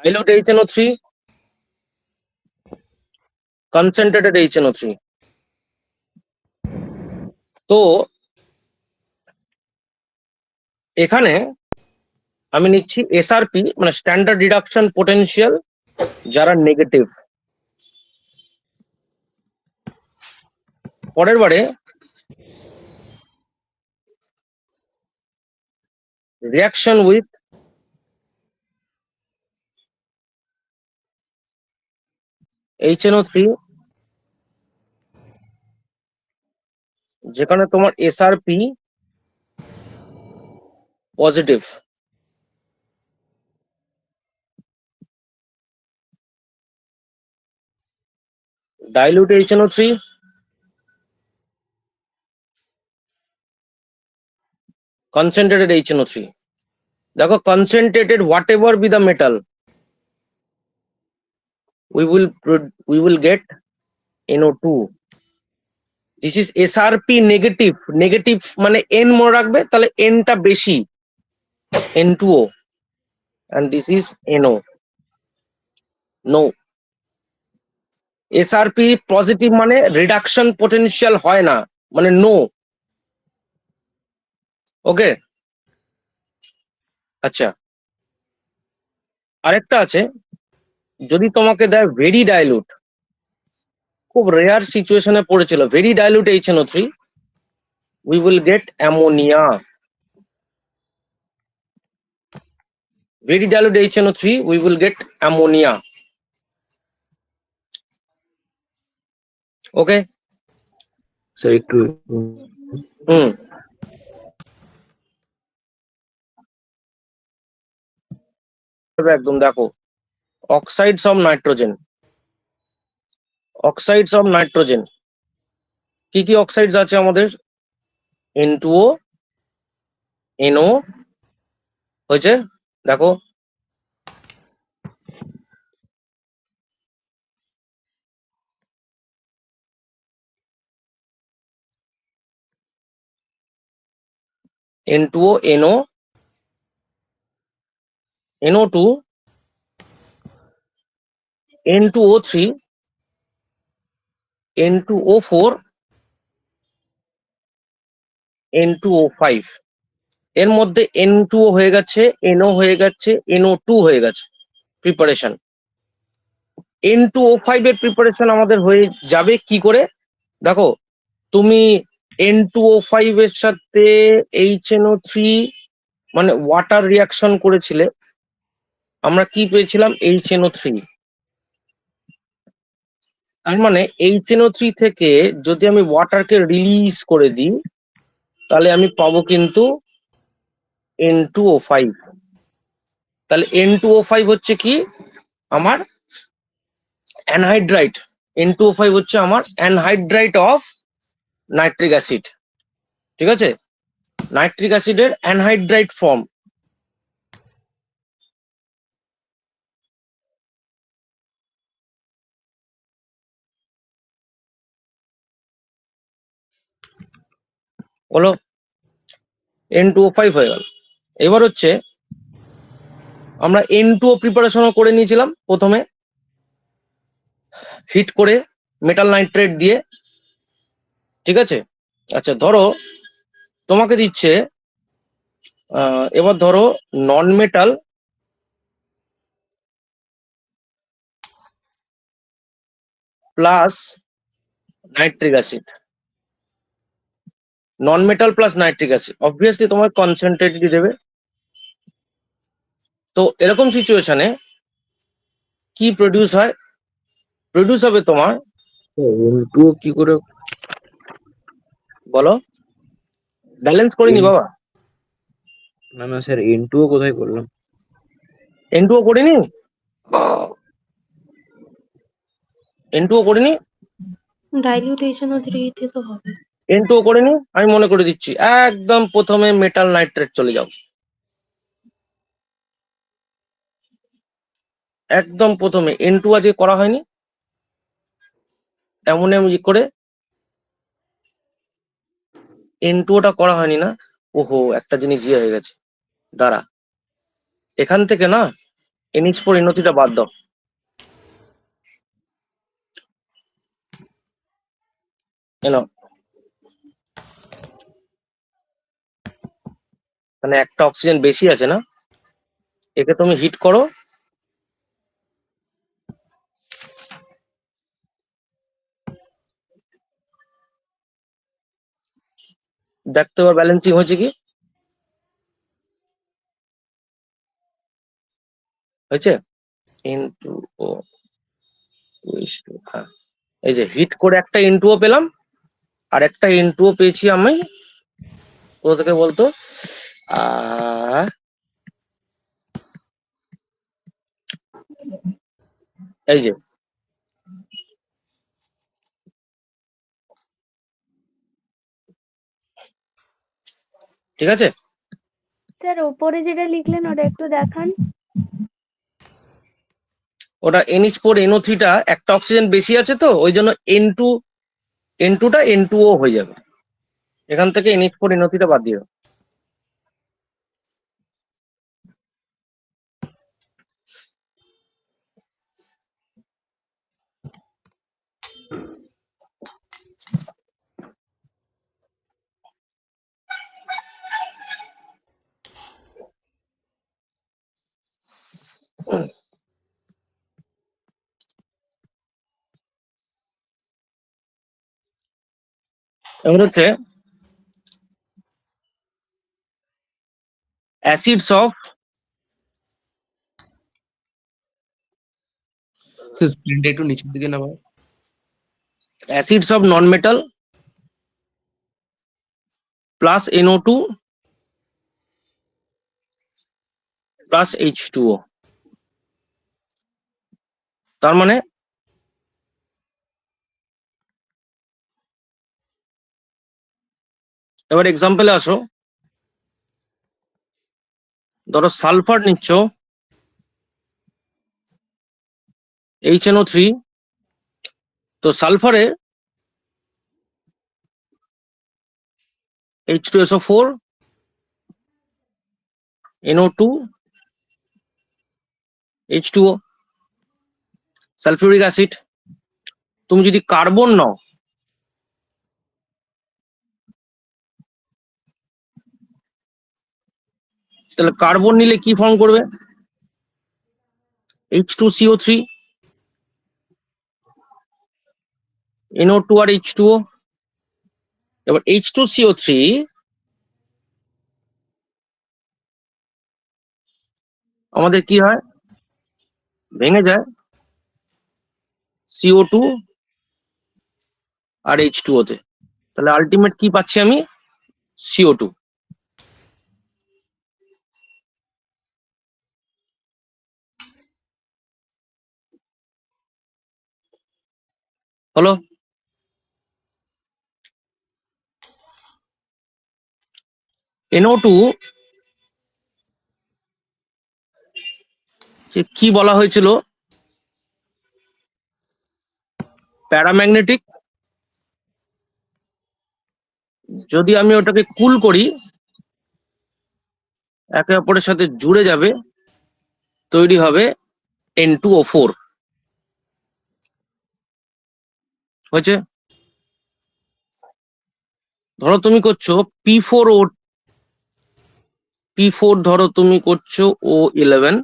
dilute HNO3, concentrated HNO3. তো এখানে আমি নিচ্ছি এসআরপি মানে স্ট্যান্ডার্ড রিডাকশন পোটেনশিয়াল যারা নেগেটিভ। পরের বারে রিয়াকশন উইথ HNO3 যেখানে তোমার SRP positive. dilute HNO3, concentrated HNO3. দেখো concentrated whatever be the metal, we will get NO2. This is SRP negative. Negative মানে N মনে রাখবে, তাহলে N টা বেশি, N2O, and this is NO. No. SRP positive মানে রিডাকশন পোটেনশিয়াল হয় না, মানে নো। ওকে, আচ্ছা। আরেকটা আছে, যদি তোমাকে দেয় ভেরি ডাইলুট, খুব রেয়ার সিচুয়েশনে পড়েছিল, very dilute HNO3, we will get ammonia. Very dilute HNO3, we will get ammonia. Okay. Sir একটু একদম দেখো, oxides of nitrogen, oxides of nitrogen কি কি অক্সাইডস আছে আমাদের? N2O, NO হয়েছে, দেখো N2O, NO, NO2, N2O3, N2O4, N2O5। এর মধ্যে N2O হয়ে গেছে, NO হয়ে গেছে, NO2 হয়ে গেছে প্রিপারেশন। N2O5 এর প্রিপারেশন আমাদের হয়ে যাবে কি করে? দেখো, তুমি N2O5 এর সাথে HNO3 মানে ওয়াটার রিয়াকশন করেছিলে, আমরা কি পেয়েছিলাম? HNO3। তার মানে HNO3 থেকে যদি আমি ওয়াটারকে রিলিজ করে দিই, তাহলে আমি পাবো কিন্তু N2O5। তাহলে N2O5 হচ্ছে কি আমার অ্যানহাইড্রাইট, N2O5 হচ্ছে আমার অ্যানহাইড্রাইট অফ নাইট্রিক অ্যাসিড। ঠিক আছে, নাইট্রিক অ্যাসিডের অ্যানহাইড্রাইট ফর্ম। বলো, N2O5 হয়ে গেল। এবার হচ্ছে আমরা N2O প্রিপারেশনও করে নিয়েছিলাম প্রথমে, হিট করে মেটাল নাইট্রেট দিয়ে। ঠিক আছে, আচ্ছা ধরো তোমাকে দিচ্ছে, এবার ধরো নন মেটাল প্লাস নাইট্রিক অ্যাসিড, নন metal plus nitric acid, obviously তোমার কনসেন্ট্রেট দেবে। তো এরকম সিচুয়েশনে কি প্রডিউস হয়? প্রডিউস হবে তোমার, N2O কি করে? বলো, ব্যালেন্স করিনি বাবা। না না স্যার, N2O কোথায় করলাম? N2O করিনি, N2O করিনি, ডাইলিউট HNO3 তে তো হবে। N2O করিনি, আমি মনে করে দিচ্ছি। একদম প্রথমে মেটাল নাইট্রেট চলে যাও, একদম প্রথমে N2 আজকে করা হয়নি, অ্যামোনিয়াম করে N2ওটা করা হয়নি না? ওহো, একটা জিনিস ইয়ে হয়ে গেছে, দাঁড়া, এখান থেকে না NH4 NO3 টা বাদ দাও। এনো, মানে একটা অক্সিজেন বেশি আছে না, একে তুমি হিট করো, দেখতে পাবে ব্যালেন্সিং হয়েছে কি হয়েছে, N2O 2H2, হ্যাঁ এই যে হিট করে একটা N2O পেলাম, আর একটা N2O পেয়েছি আমি কোথা থেকে বলতো, এই যে ঠিক আছে। স্যার ওপরে যেটা লিখলেন ওটা একটু দেখান। ওটা NH4 NO3 টা একটা অক্সিজেন বেশি আছে তো ওই জন্য N2 টা N2O হয়ে যাবে, এখান থেকে NH4 NO3 টা বাদ দিয়ে দাও। এবার হচ্ছে অ্যাসিডস অফ স্ক্রিনটা একটু নিচের দিকে নামাও। Acids of non metal plus NO2 plus H2O, তার মানে এবার এক্সাম্পলে আসো, ধরো সালফার নিচ্ছ HNO3, তো সালফারে H2SO4 NO2 H2O sulphuric acid. তুমি যদি কার্বন নাও, তাহলে কার্বন নিলে কি ফর্ম করবে, H2CO3 NO2 আর H2O। এবার H2CO3 আমাদের কি হয়, ভেঙে যায় CO2 আর H2O তে, তাহলে আলটিমেট কি পাচ্ছি আমি, CO2। হলো, NO2 কি বলা হয়েছিল, প্যারাম্যাগনেটিক, যদি আমি ওটাকে কুল করি একে অপরের সাথে জুড়ে যাবে, তৈরি হবে N2O4 হয়েছে। ধরো তুমি করছো P4 ধরো তুমি করছো O11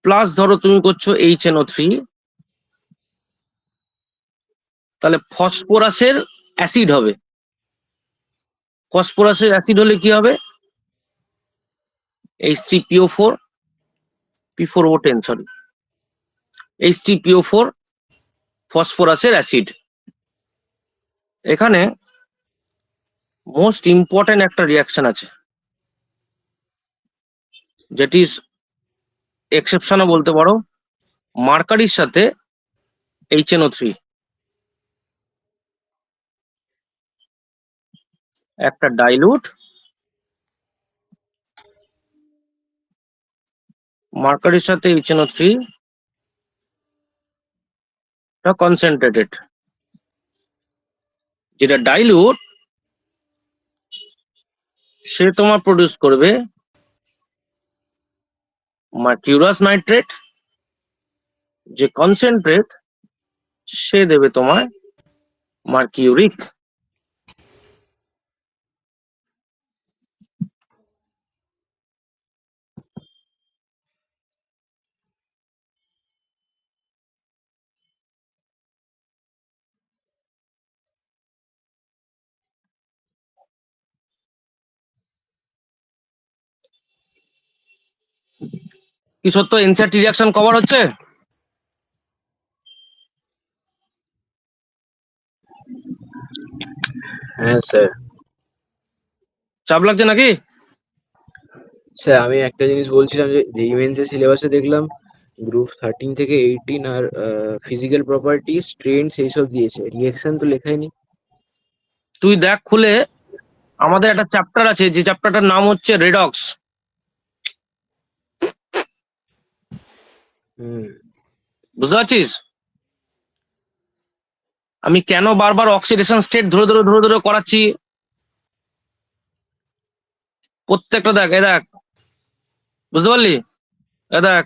প্লাস ধরো তুমি করছো HNO3, তাহলে ফসফরাসের অ্যাসিড হবে, ফসফরাসের অ্যাসিড হলে কি হবে, H3PO4 P4O10 সরি, H3PO4 ফসফরাসের অ্যাসিড। এখানে মোস্ট ইম্পর্টেন্ট একটা রিয়াকশন আছে, যেটি এক্সেপশনও বলতে পারো, মার্কারির সাথে HNO3 একটা ডাইলুট, মার্কারির সাথে HNO3 টা কনসেন্ট্রেটেড, যেটা ডাইলুট সে তোমার প্রডিউস করবে মার্কিউরাস নাইট্রেট, যে কনসেন্ট্রেট সে দেবে তোমায় মার্কিউরিক। কি সত্য এনসিআরটি রিঅ্যাকশন কভার হচ্ছে? হ্যাঁ স্যার। চাপ লাগছে নাকি? স্যার আমি একটা জিনিস বলছিলাম যে যেই মেন্সের সিলেবাসে দেখলাম গ্রুপ 13 থেকে 18 আর ফিজিক্যাল প্রপার্টি স্ট্রেনস এইসব দিয়েছে, রিঅ্যাকশন তো লেখাই নেই। তুই দেখ খুলে, আমাদের একটা চ্যাপ্টার আছে, যে চ্যাপ্টারটার নাম হচ্ছে রেডক্স। হুম। বুঝতে পারছিস? আমি কেন বারবার অক্সিডেশন স্টেট ধরে ধরে ধরে ধরে করাচ্ছি? প্রত্যেকটা দেখ, এ দেখ, বুঝতে পারলি? এ দেখ,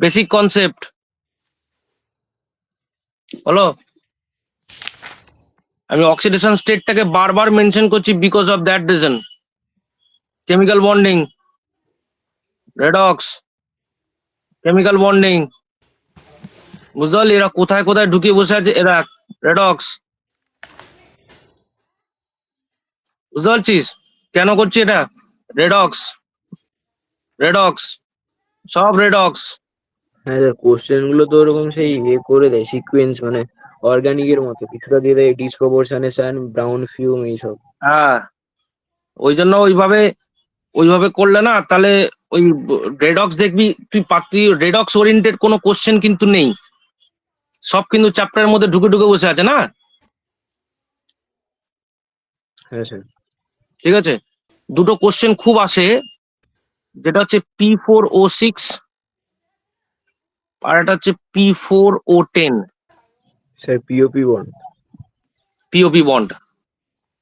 বেসিক কনসেপ্ট হলো। আমি অক্সিডেশন স্টেটটাকে বারবার মেনশন করছি because of that reason. Chemical bonding, redox, chemical bonding, বুঝতে পারলি? এরা কোথায় কোথায় ঢুকিয়ে বসে আছে, এরা রেডক্স। বুঝতে পারছিস কেন করছি এটা? রেডক্স, রেডক্স, সব রেডক্স। হ্যাঁ স্যার, কোশ্চেন গুলো তো ওরকম সেই করে দেয় সিকোয়েন্স, মানে অর্গানিকের মতো কিছুটা দিয়ে দেয়, ডিসপ্রপোর্শনেশন, ব্রাউন ফিউম এইসব। হ্যাঁ, ওই জন্য ওইভাবে ওইভাবে করলে না, তাহলে ওই রেডক্স দেখবি তুই রেডক্স ওরিয়েন্টেড কোনো কোশ্চেন কিন্তু নেই, সব কিন্তু চ্যাপ্টারের মধ্যে ঢুকে ঢুকে বসে আছে না। হ্যাঁ স্যার। ঠিক আছে, দুটো কোশ্চেন খুব আসে, যেটা হচ্ছে P4O6 আর এটা হচ্ছে P4O10, sir POP bond. POP bond.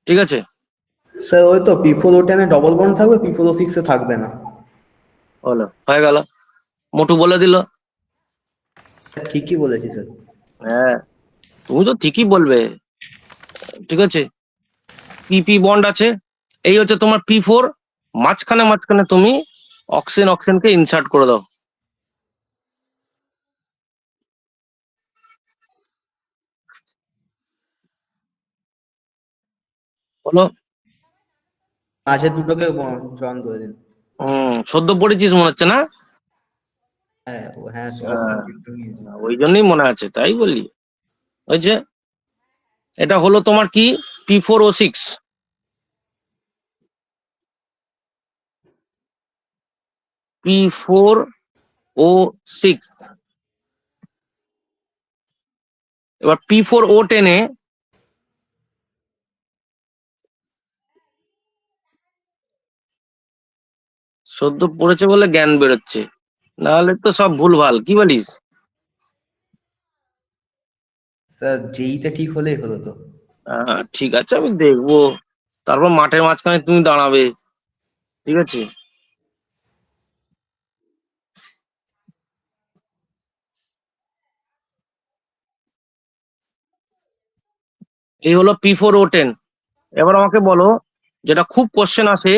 ঠিক আছে, স্যার ওই তো P4O10 এ ডবল বন্ড থাকবে, P4O6 এ থাকবে না। হলো, হয়ে গেল, মোটু বলে দিল। ঠিকই বলেছি স্যার। হ্যাঁ, তুমি তো ঠিকই বলবে। ঠিক আছে, পিপি বন্ড আছে, এই হচ্ছে তোমার P4, মাঝখানে মাঝখানে তুমি অক্সিজেনকে ইনসার্ট করে দাও। বলো। মাঝের দুটোকে জয়েন করে দিন। সদ্য পড়েছিস মনে হচ্ছে না? হ্যাঁ হ্যাঁ সব হ্যাঁ, একটু নিয়েছি। ওই জন্যই মনে আছে, তাই বলি। ওই যে এটা হলো তোমার কি, P4O6, P4O6। এবার P4O10 এ সদ্য পড়েছে বলে জ্ঞান বেরোচ্ছে, নাহলে তো সব ভুলভাল, কি বলিস? স্যার যেইটা ঠিক হলেই হলো তো। ঠিক আছে, আমি দেখবো, তারপর মাঠের মাঝখানে তুমি দাঁড়াবে। ঠিক আছে, এই হলো P4O10। এবার আমাকে বলো, যেটা খুব কোশ্চেন আসে,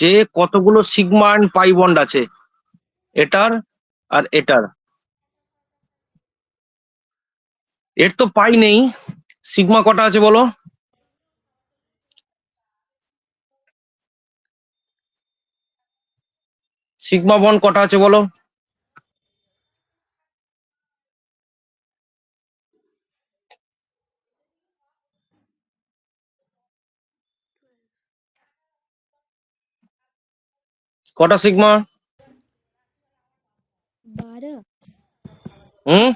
যে কতগুলো সিগমা অ্যান্ড পাই বন্ড আছে এটার আর এটার। এর তো পাই নেই, সিগমা কটা আছে বলো? সিগমা বন্ড কটা আছে বলো? কটা সিগমা? 12 হুম,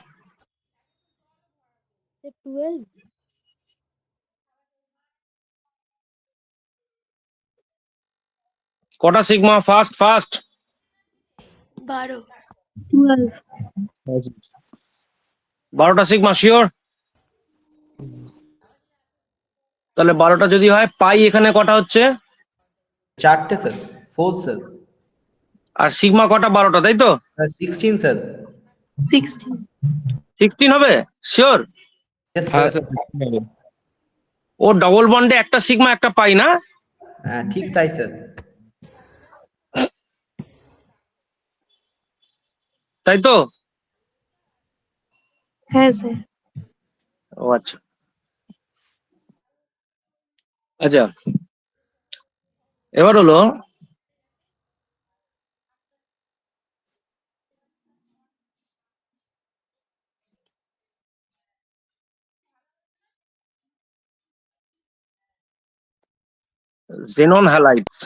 12 কটা সিগমা? ফার্স্ট ফার্স্ট 12 12টা সিগমা শিওর? তাহলে 12টা যদি হয়, পাই এখানে কটা হচ্ছে? 4টে স্যার, 4 স্যার। আর সিগমা কটা 12টা, তাই তো? 16 স্যার। 16. 16 হবে শিওর? Yes হ্যাঁ স্যার। স্যার। ও ডবল বন্ডে একটা সিগমা একটা পাই না? হ্যাঁ ঠিক তাই স্যার। তাই তো? হ্যাঁ স্যার। ও আচ্ছা আচ্ছা, এবার হলো xenon halides।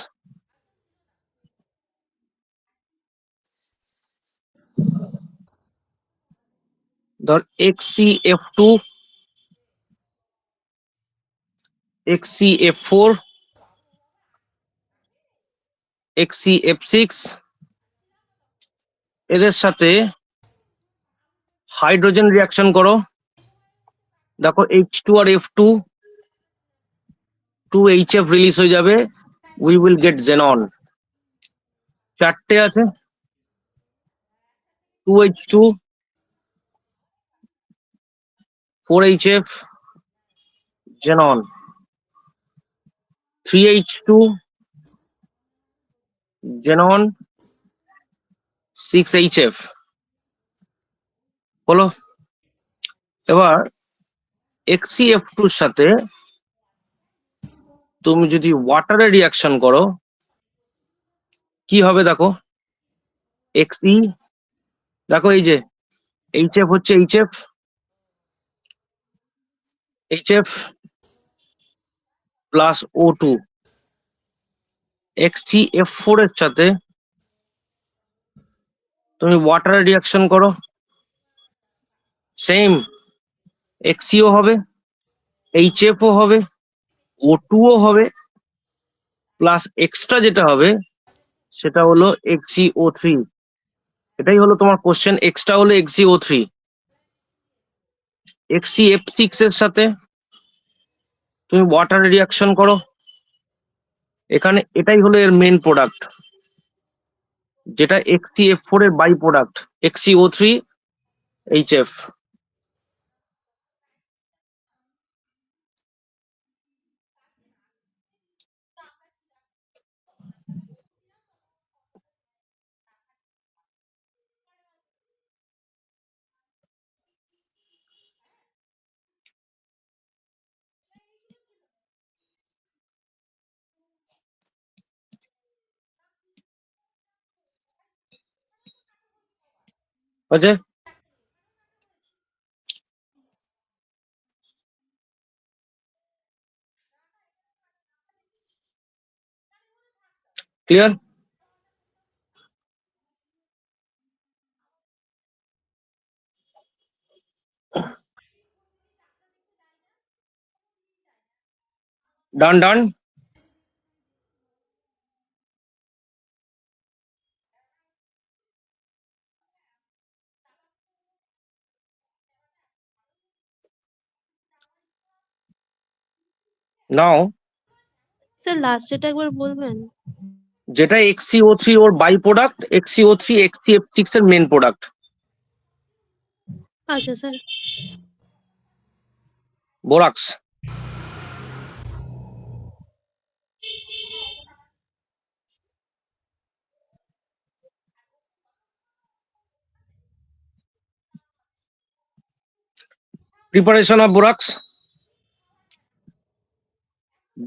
ধর XCF2, XCF4, XCF6, এদের সাথে হাইড্রোজেন রিয়াকশন করো, দেখো H2 আর F2, 2HF রিলিজ হয়ে যাবে, উই উইল গেট xenon। চারটে আছে, 2H2, 4HF, xenon, 3H2, xenon, 6HF। হলো? এবার XCF2 এর সাথে তুমি যদি ওয়াটারে রিয়াকশন করো কি হবে দেখো, Xe, দেখো এই যে HF হচ্ছে HF, HF plus O2। XCF4 এর সাথে তুমি ওয়াটারে রিয়াকশন করো, সেম XCO হবে, HF ও হবে, O2 ও হবে, প্লাস এক্সট্রা যেটা হবে সেটা হলো XCO3। এটাই হলো তোমার কোশ্চেন, এক্সট্রা হলো XCO3। XCF6 এর সাথে তুমি ওয়াটারে রিয়াকশন করো, এখানে এটাই হলো এর মেন প্রোডাক্ট, যেটা XCF4 এর by product, XCO3HF। Okay, clear? Done done. Now sir লাস্টেটা একবার বলবেন? যেটা XCO3 or by product, XCO3 XCF6 এর মেন প্রোডাক্ট। আচ্ছা sir. Borax. Preparation of borax,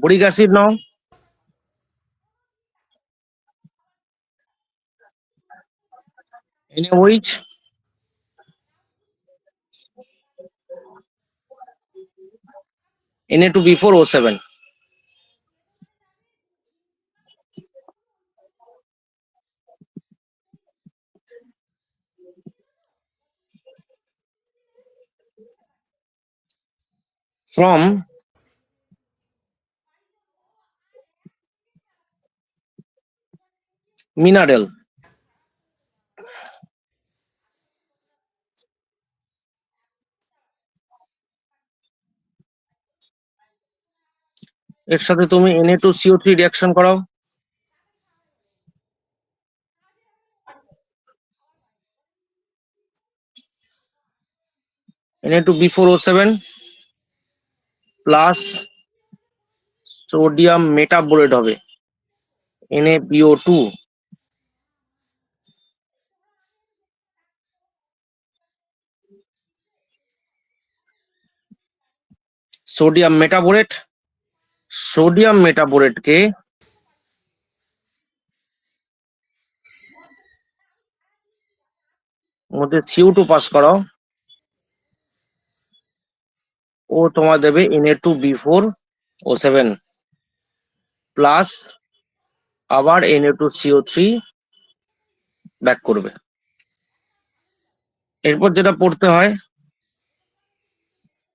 boric acid now, NaOH, Na2B4O7। from mineral. এর সাথে তুমি Na2CO3 রিয়াকশন করাও, Na2B4O7 প্লাস সোডিয়াম মেটাবোরেট হবে NaBO2 সোডিয়াম মেটাবোরেটকে মধ্যে CO2 পাস করাও, ও তোমার দেবে Na2B4O7 প্লাস আবার Na2CO3 ব্যাক করবে। এরপর যেটা পড়তে হয়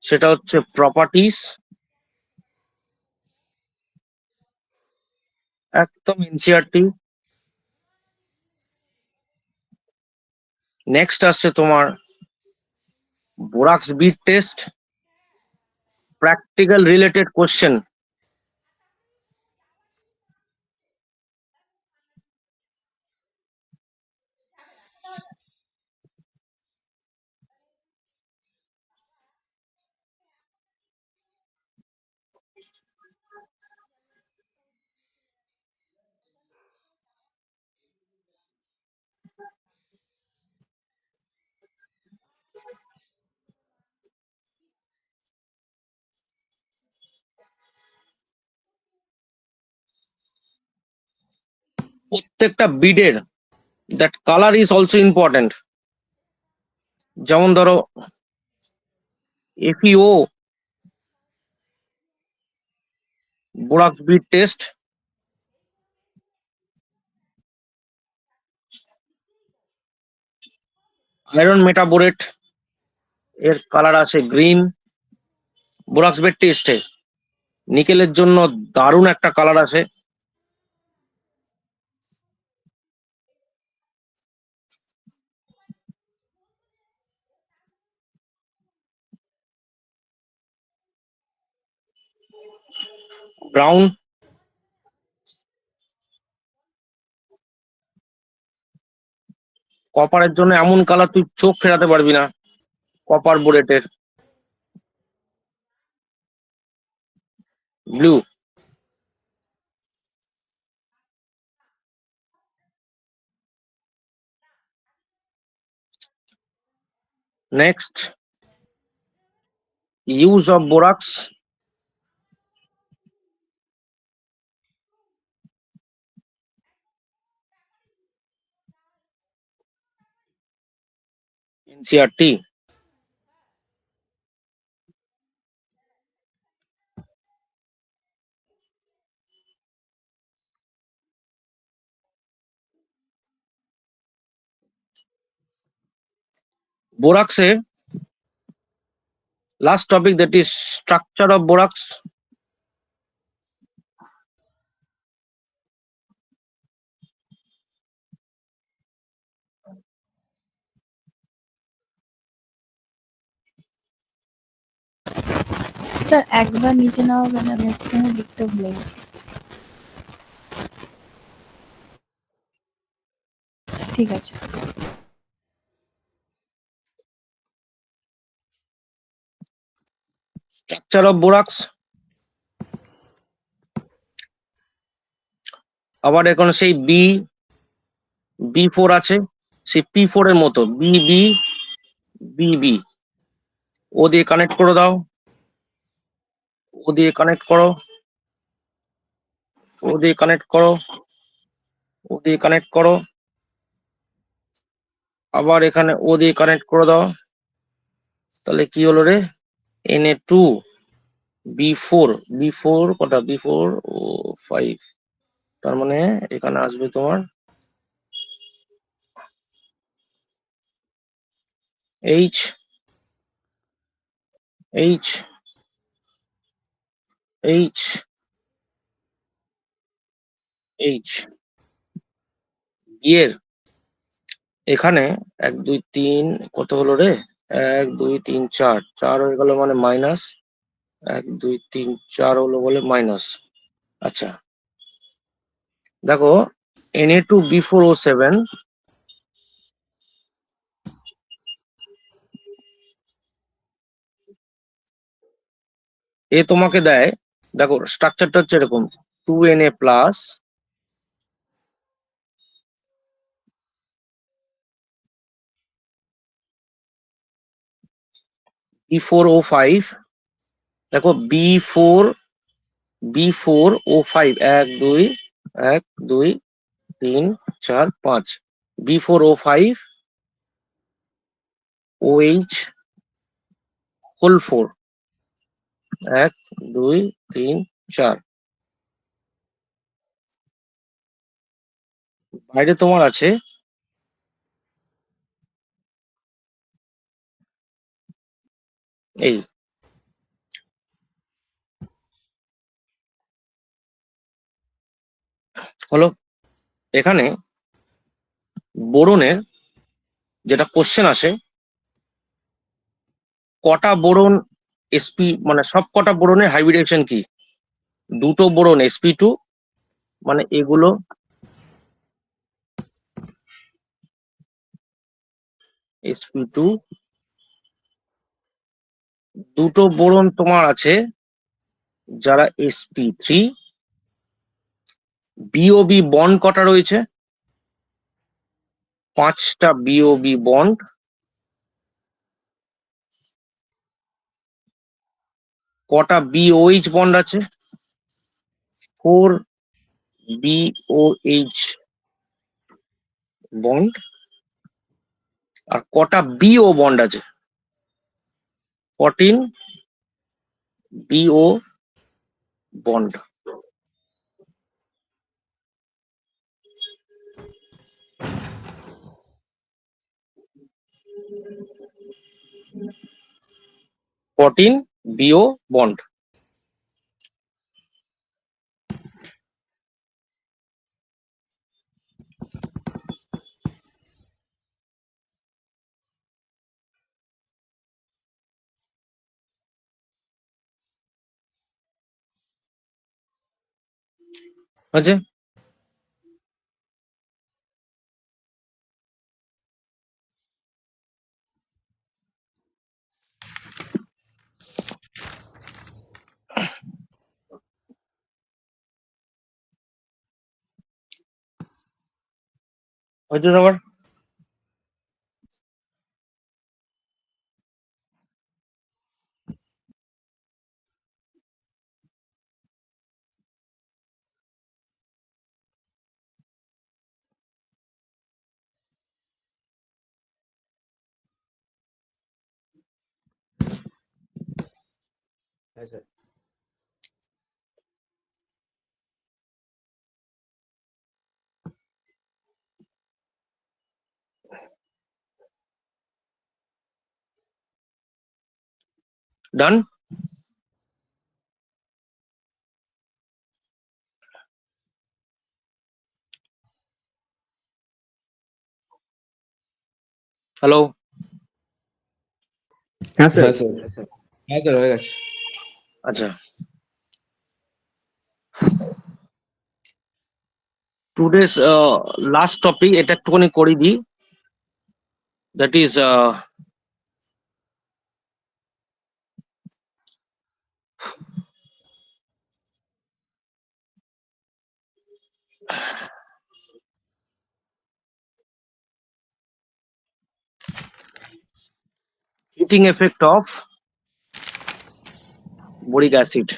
সেটা হচ্ছে প্রপার্টিস, একদম এনসিআরটি। নেক্সট আসছে তোমার borax bead test, practical related question. প্রত্যেকটা বিডের that colour is also important. যেমন ধরো FeO borax bead test, iron metaborate এর কালার আছে গ্রিন। বোরাক্স বিট টেস্টে নিকেলের জন্য দারুণ একটা কালার আছে, ব্রাউন। কপারের জন্য এমন কালার তুই চোখ ফেরাতে পারবি না, কপার বোরেটের blue. Next use of borax, NCERT। বোরাক্সে last topic that is structure of borax. Sir একবার নিচে নেওয়া হবে না, আমি একটুখানি লিখতে ভুলে গেছি। ঠিক আছে। স্ট্রাকচার অফ বোরাক্স, আবার এখন সেই B4 আছে, সেই P4 এর মতো BB ও দিয়ে কানেক্ট করে দাও, ও দিয়ে কানেক্ট করো, ও দিয়ে কানেক্ট করো, ও দিয়ে কানেক্ট করো, আবার এখানে ও দিয়ে কানেক্ট করে দাও। তাহলে কি হলো রে, Na2B4 কটা B4O5, তার মানে এখানে আসবে তোমার H H H H এর এখানে 1 2 3 কত হলো রে, 1 2 3 4 4 হয়ে গেল মানে মাইনাস, 1 2 3 4 হলো বলে মাইনাস। আচ্ছা দেখো Na2B4O7 এ তোমাকে দেয়, দেখো স্ট্রাকচারটা হচ্ছে এরকম, 2Na প্লাস B4O5, দেখো B4O5, 1 2 1 2 3 4 5, B4O5 OH হোল 4, 1 2 3 4, বাইরে তোমার আছে এই হলো। এখানে বোরনের যেটা কোশ্চেন আসে, কটা বোরন sp, মানে সব কটা বোরনের হাইব্রিডেশন কি? দুটো বোরন sp2, মানে এগুলো sp2, দুটো বোরন তোমার আছে যারা sp3, বিওবি বন্ড কটা রয়েছে? 5টা বিওবি বন্ড, কটা বিওএইচ বন্ড আছে? 4 বিওএইচ বন্ড। আর কটা বিও বন্ড আছে? 14 বিও বন্ড। Bio bond. আছে হয়তো আবার হ্যাঁ স্যার। ডান। হ্যালো, হ্যাঁ স্যার। হ্যাঁ স্যার, হ্যাঁ স্যার হয়ে গেছে। আচ্ছা, টুডেস লাস্ট টপিক, এটা একটুখানি করে দিই, that is heating effect of boric acid।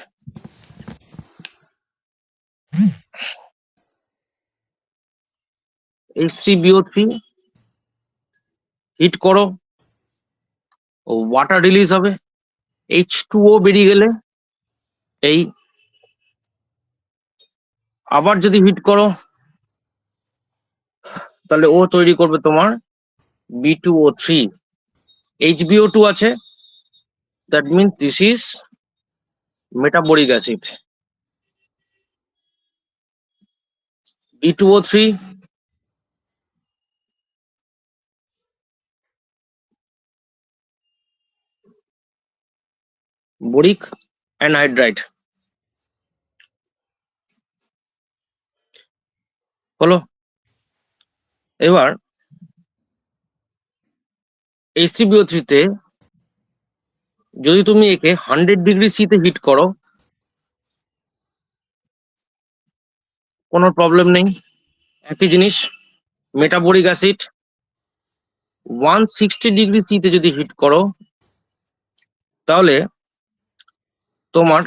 H3BO3 heat করো, ওয়াটার রিলিজ হবে, H2O বেরিয়ে গেলে এই, আবার যদি হিট করো তাহলে ও তৈরি করবে তোমার B2O3, HBO2 আছে, that means this is metaboric acid. B2O3 boric anhydride হলো। এবার H3BO3 তে যদি তুমি একে 100 ডিগ্রি সি তে হিট করো কোনো প্রবলেম নেই, একই জিনিস। মেটাবোরিক অ্যাসিড 160 ডিগ্রি সি তে যদি হিট করো তাহলে তোমার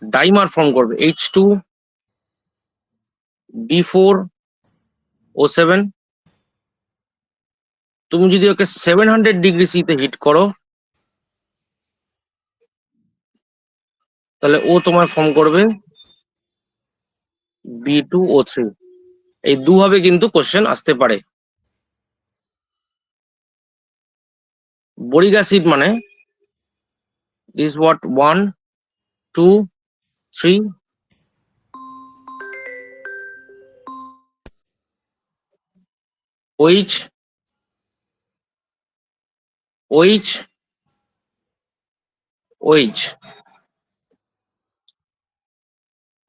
ডাইমার ফর্ম করবে H2B4O7। তুমি যদি ওকে 700 ডিগ্রি সি তে হিট করো তাহলে ও তোমার ফর্ম করবে B2O3। এই দুভাবে কিন্তু কোশ্চেন আসতে পারে। বোরিক অ্যাসিড মানে this what 1 2 3 OH OH OH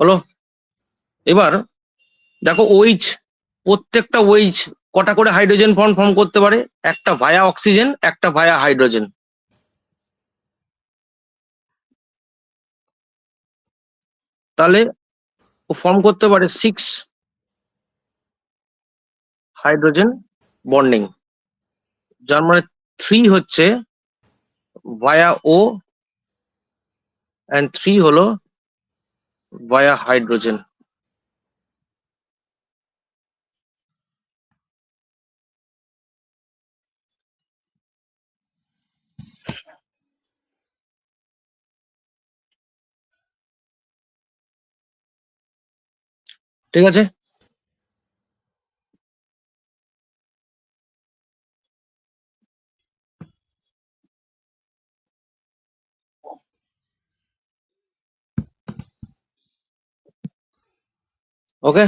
হলো। এবার দেখো OH, প্রত্যেকটা OH কটা করে হাইড্রোজেন ফর্ম করতে পারে? একটা ভায়া অক্সিজেন, একটা ভায়া হাইড্রোজেন। তাহলে ও ফর্ম করতে পারে 6 হাইড্রোজেন বন্ডিং, যার মানে 3 হচ্ছে ভায়া ও এন্ড 3 হলো ভায়া হাইড্রোজেন। ঠিক আছে, ওকে।